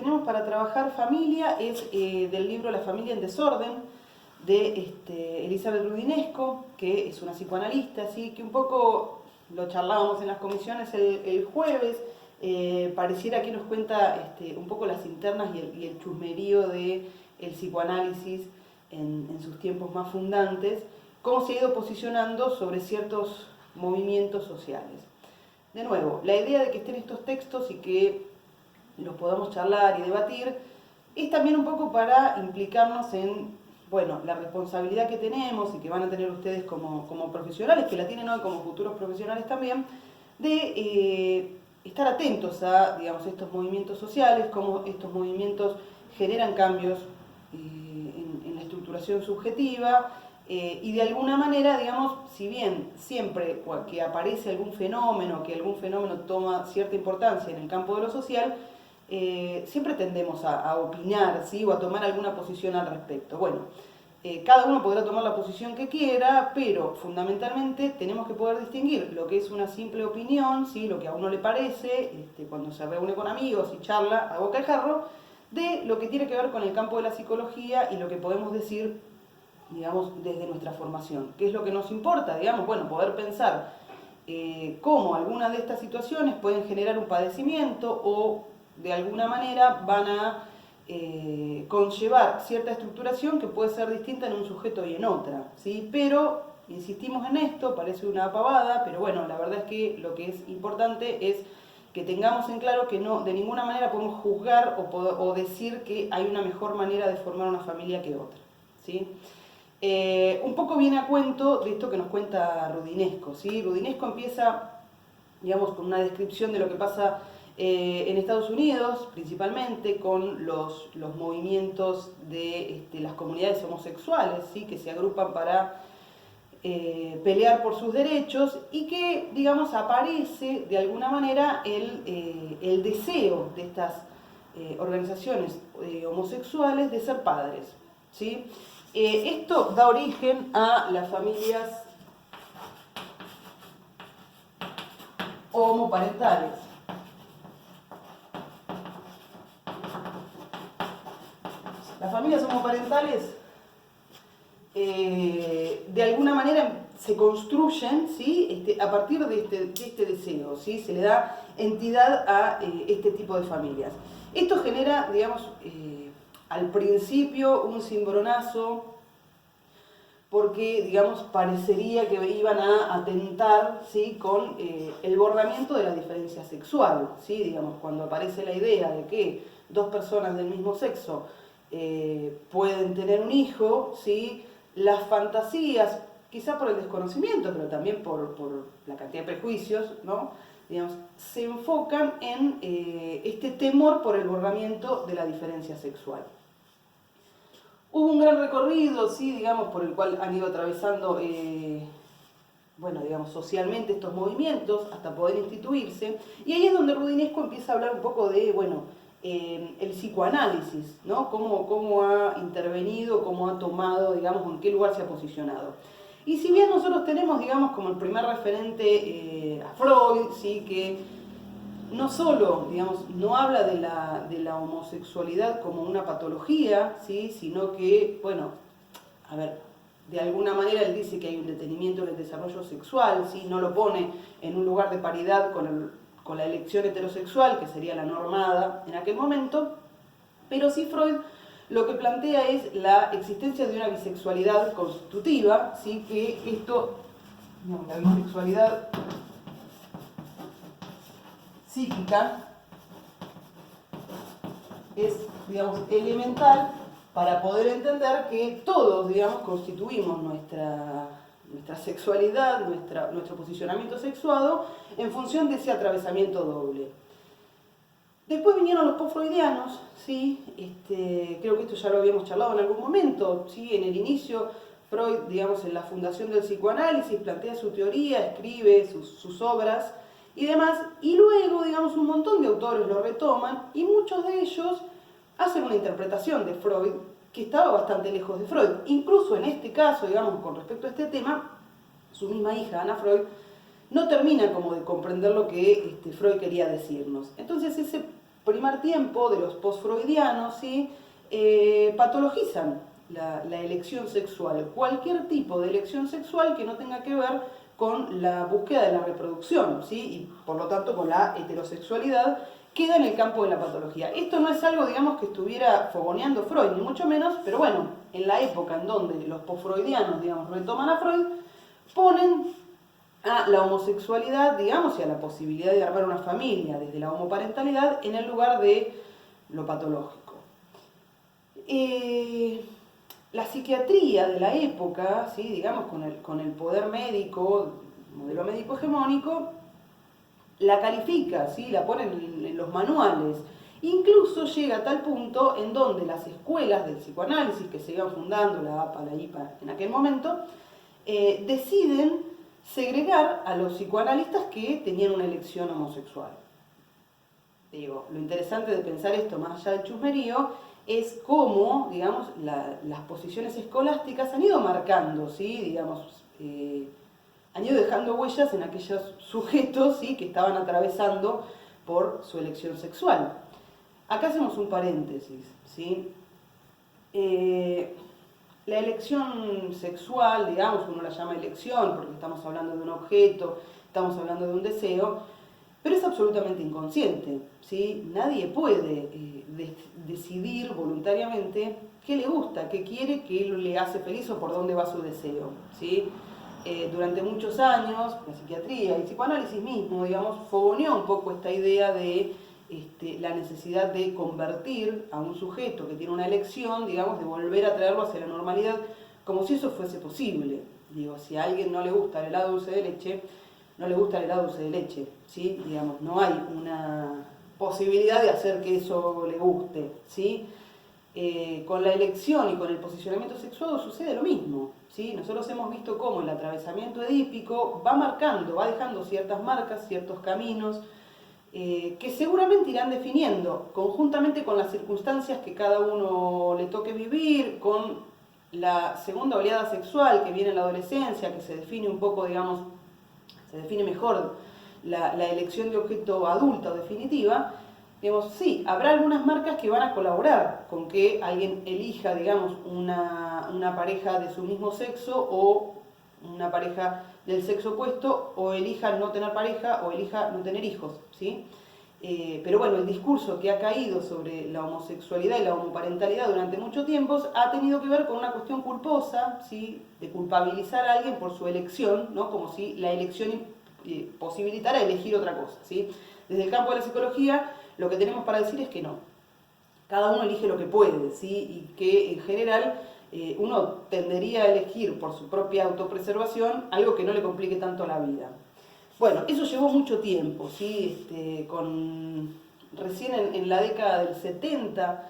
tenemos para trabajar familia es del libro La familia en desorden, de Elizabeth Roudinesco, que es una psicoanalista, ¿sí? Que un poco lo charlábamos en las comisiones el jueves. Pareciera que nos cuenta un poco las internas y el chusmerío del psicoanálisis en sus tiempos más fundantes, cómo se ha ido posicionando sobre ciertos movimientos sociales. De nuevo, la idea de que estén estos textos y que los podamos charlar y debatir es también un poco para implicarnos en, bueno, la responsabilidad que tenemos y que van a tener ustedes como profesionales, que la tienen hoy como futuros profesionales también, de estar atentos a, digamos, estos movimientos sociales, cómo estos movimientos generan cambios en la estructuración subjetiva, y de alguna manera, digamos, si bien siempre que aparece algún fenómeno, que algún fenómeno toma cierta importancia en el campo de lo social, siempre tendemos a opinar, ¿sí? O a tomar alguna posición al respecto. Bueno, cada uno podrá tomar la posición que quiera, pero fundamentalmente tenemos que poder distinguir lo que es una simple opinión, ¿sí? Lo que a uno le parece, cuando se reúne con amigos y charla a boca de jarro, de lo que tiene que ver con el campo de la psicología y lo que podemos decir, digamos, desde nuestra formación. ¿Qué es lo que nos importa? Digamos, bueno, poder pensar cómo algunas de estas situaciones pueden generar un padecimiento o de alguna manera van a conllevar cierta estructuración que puede ser distinta en un sujeto y en otra, ¿sí? Pero insistimos en esto, parece una pavada, pero bueno, la verdad es que lo que es importante es que tengamos en claro que no, de ninguna manera podemos juzgar o decir que hay una mejor manera de formar una familia que otra, ¿sí? Un poco viene a cuento de esto que nos cuenta Roudinesco, ¿sí? Roudinesco empieza, digamos, con una descripción de lo que pasa en Estados Unidos, principalmente con los movimientos de las comunidades homosexuales, ¿sí? Que se agrupan para pelear por sus derechos y que, digamos, aparece de alguna manera el deseo de estas organizaciones homosexuales de ser padres, ¿sí? Esto da origen a las familias homoparentales. Las familias homoparentales de alguna manera se construyen, ¿sí? A partir de este deseo, ¿sí? Se le da entidad a este tipo de familias. Esto genera, digamos, al principio un cimbronazo porque, digamos, parecería que iban a atentar, ¿sí? Con el borramiento de la diferencia sexual, ¿sí? Digamos, cuando aparece la idea de que dos personas del mismo sexo pueden tener un hijo, ¿sí? Las fantasías, quizá por el desconocimiento, pero también por la cantidad de prejuicios, ¿no? Digamos, se enfocan en este temor por el borramiento de la diferencia sexual. Hubo un gran recorrido, sí, digamos, por el cual han ido atravesando, bueno, digamos, socialmente estos movimientos hasta poder instituirse. Y ahí es donde Roudinesco empieza a hablar un poco de, bueno, el psicoanálisis, ¿no? Cómo ha intervenido, cómo ha tomado, digamos, en qué lugar se ha posicionado. Y si bien nosotros tenemos, digamos, como el primer referente a Freud, ¿sí? Que no solo, digamos, no habla de la homosexualidad como una patología, ¿sí? Sino que, bueno, a ver, de alguna manera él dice que hay un detenimiento en el desarrollo sexual, ¿sí? No lo pone en un lugar de paridad con la elección heterosexual, que sería la normada en aquel momento, pero sí Freud lo que plantea es la existencia de una bisexualidad constitutiva, ¿sí? Que esto, no, la bisexualidad psíquica es, digamos, elemental para poder entender que todos, digamos, constituimos nuestra sexualidad, nuestro posicionamiento sexuado en función de ese atravesamiento doble. Después vinieron los post-freudianos, ¿sí? Creo que esto ya lo habíamos charlado en algún momento, ¿sí? En el inicio, Freud, digamos, en la fundación del psicoanálisis, plantea su teoría, escribe sus obras y demás, y luego, digamos, un montón de autores lo retoman y muchos de ellos hacen una interpretación de Freud que estaba bastante lejos de Freud. Incluso en este caso, digamos, con respecto a este tema, su misma hija, Ana Freud, no termina como de comprender lo que Freud quería decirnos. Entonces ese primer tiempo de los post-freudianos, ¿sí? Patologizan la elección sexual, cualquier tipo de elección sexual que no tenga que ver con la búsqueda de la reproducción, ¿sí? Y por lo tanto con la heterosexualidad, queda en el campo de la patología. Esto no es algo, digamos, que estuviera fogoneando Freud, ni mucho menos, pero bueno, en la época en donde los post-freudianos, digamos, retoman a Freud, ponen a la homosexualidad, digamos, y a la posibilidad de armar una familia desde la homoparentalidad en el lugar de lo patológico. La psiquiatría de la época, ¿sí? Digamos, con el poder médico, modelo médico hegemónico, la califica, ¿sí? La pone en los manuales. Incluso llega a tal punto en donde las escuelas del psicoanálisis que se iban fundando, la APA, la IPA en aquel momento, deciden segregar a los psicoanalistas que tenían una elección homosexual. Digo, lo interesante de pensar esto más allá del chusmerío es cómo, digamos, las posiciones escolásticas han ido marcando, ¿sí? Digamos, han ido dejando huellas en aquellos sujetos, ¿sí? Que estaban atravesando por su elección sexual. Acá hacemos un paréntesis, ¿sí? La elección sexual, digamos, uno la llama elección porque estamos hablando de un objeto, estamos hablando de un deseo, pero es absolutamente inconsciente, ¿sí? Nadie puede decidir voluntariamente qué le gusta, qué quiere, qué le hace feliz o por dónde va su deseo, ¿sí? Durante muchos años, la psiquiatría y el psicoanálisis mismo, digamos, fogoneó un poco esta idea de la necesidad de convertir a un sujeto que tiene una elección, digamos, de volver a traerlo hacia la normalidad, como si eso fuese posible. Digo, si a alguien no le gusta el helado dulce de leche, no le gusta el helado dulce de leche, ¿sí? Digamos, no hay una posibilidad de hacer que eso le guste, ¿sí? Con la elección y con el posicionamiento sexual sucede lo mismo, ¿sí? Nosotros hemos visto cómo el atravesamiento edípico va marcando, va dejando ciertas marcas, ciertos caminos, que seguramente irán definiendo, conjuntamente con las circunstancias que cada uno le toque vivir, con la segunda oleada sexual que viene en la adolescencia, que se define un poco, digamos, se define mejor la elección de objeto adulta o definitiva. Digamos, sí, habrá algunas marcas que van a colaborar con que alguien elija, digamos, una pareja de su mismo sexo o una pareja del sexo opuesto, o elija no tener pareja o elija no tener hijos, ¿sí? Pero bueno, el discurso que ha caído sobre la homosexualidad y la homoparentalidad durante mucho tiempo ha tenido que ver con una cuestión culposa, ¿sí? De culpabilizar a alguien por su elección, ¿no? Como si la elección posibilitara elegir otra cosa, ¿sí? Desde el campo de la psicología, lo que tenemos para decir es que no. Cada uno elige lo que puede, ¿sí? Y que en general uno tendería a elegir por su propia autopreservación algo que no le complique tanto la vida. Bueno, eso llevó mucho tiempo, ¿sí? Recién en la década del 70,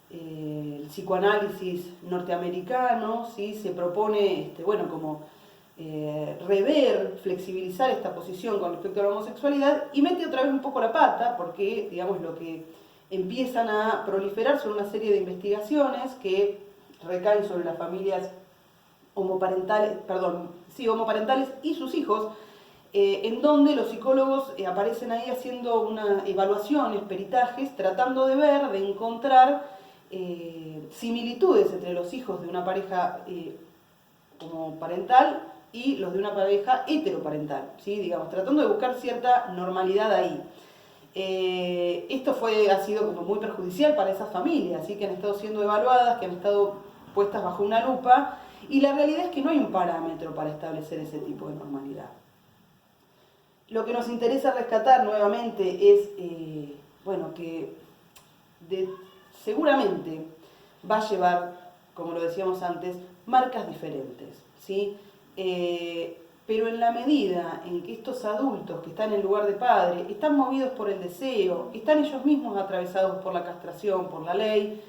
el psicoanálisis norteamericano, ¿sí? Se propone, bueno, como rever, flexibilizar esta posición con respecto a la homosexualidad y mete otra vez un poco la pata porque, digamos, lo que empiezan a proliferar son una serie de investigaciones que recaen sobre las familias homoparentales y sus hijos, en donde los psicólogos aparecen ahí haciendo unas evaluaciones, peritajes, tratando de ver, de encontrar similitudes entre los hijos de una pareja homoparental y los de una pareja heteroparental, ¿sí? Digamos, tratando de buscar cierta normalidad ahí. Esto ha sido como muy perjudicial para esas familias, ¿sí? Que han estado siendo evaluadas, que han estado puestas bajo una lupa, y la realidad es que no hay un parámetro para establecer ese tipo de normalidad. Lo que nos interesa rescatar nuevamente es, bueno, que seguramente va a llevar, como lo decíamos antes, marcas diferentes, ¿sí? Pero en la medida en que estos adultos que están en lugar de padre están movidos por el deseo, están ellos mismos atravesados por la castración, por la ley,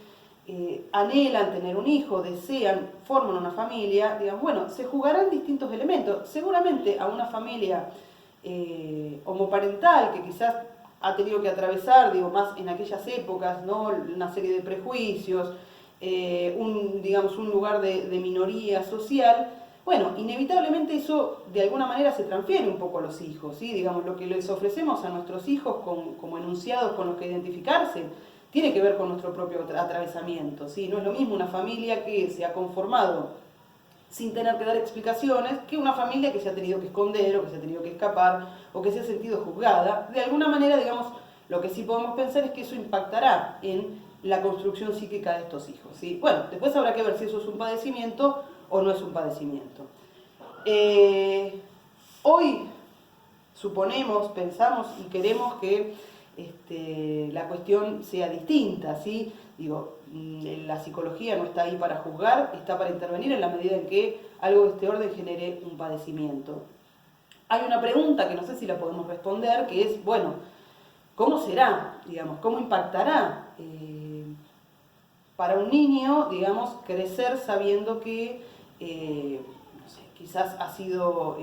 anhelan tener un hijo, desean, forman una familia, digamos, bueno, se jugarán distintos elementos. Seguramente a una familia homoparental que quizás ha tenido que atravesar, digo, más en aquellas épocas, ¿no? Una serie de prejuicios, digamos, un lugar de minoría social, bueno, inevitablemente eso de alguna manera se transfiere un poco a los hijos, ¿sí? Digamos, lo que les ofrecemos a nuestros hijos como enunciados con los que identificarse, tiene que ver con nuestro propio atravesamiento, ¿sí? No es lo mismo una familia que se ha conformado sin tener que dar explicaciones que una familia que se ha tenido que esconder o que se ha tenido que escapar o que se ha sentido juzgada. De alguna manera, digamos, lo que sí podemos pensar es que eso impactará en la construcción psíquica de estos hijos, ¿sí? Bueno, después habrá que ver si eso es un padecimiento o no es un padecimiento. Hoy suponemos, pensamos y queremos que la cuestión sea distinta, ¿sí? Digo, la psicología no está ahí para juzgar, está para intervenir en la medida en que algo de este orden genere un padecimiento. Hay una pregunta que no sé si la podemos responder, que es, bueno, ¿cómo será? Digamos, ¿cómo impactará para un niño, digamos, crecer sabiendo que no sé, quizás ha sido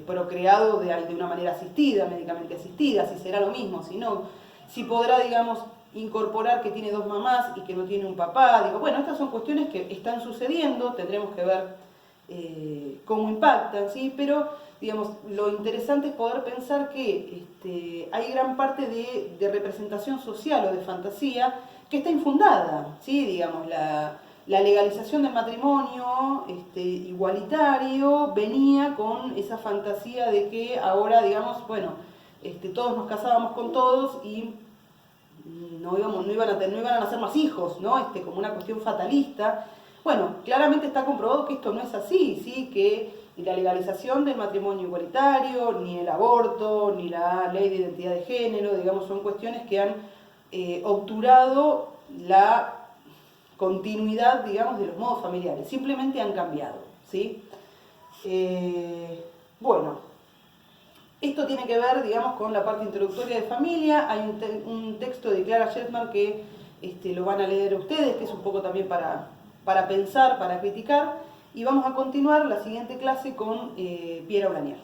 procreado de una manera asistida, médicamente asistida, si será lo mismo, si no, si podrá, digamos, incorporar que tiene dos mamás y que no tiene un papá? Digo, bueno, estas son cuestiones que están sucediendo, tendremos que ver cómo impactan, ¿sí? Pero, digamos, lo interesante es poder pensar que hay gran parte de representación social o de fantasía que está infundada, ¿sí? Digamos, la legalización del matrimonio igualitario venía con esa fantasía de que ahora, digamos, bueno, todos nos casábamos con todos y no iban a nacer más hijos, ¿no? Como una cuestión fatalista. Bueno, claramente está comprobado que esto no es así, ¿sí? Que ni la legalización del matrimonio igualitario, ni el aborto, ni la ley de identidad de género, digamos, son cuestiones que han obturado la continuidad, digamos, de los modos familiares. Simplemente han cambiado, ¿sí? Bueno, esto tiene que ver, digamos, con la parte introductoria de familia. Hay un texto de Clara Shetman que lo van a leer ustedes, que es un poco también para pensar, para criticar. Y vamos a continuar la siguiente clase con Piera Uranier.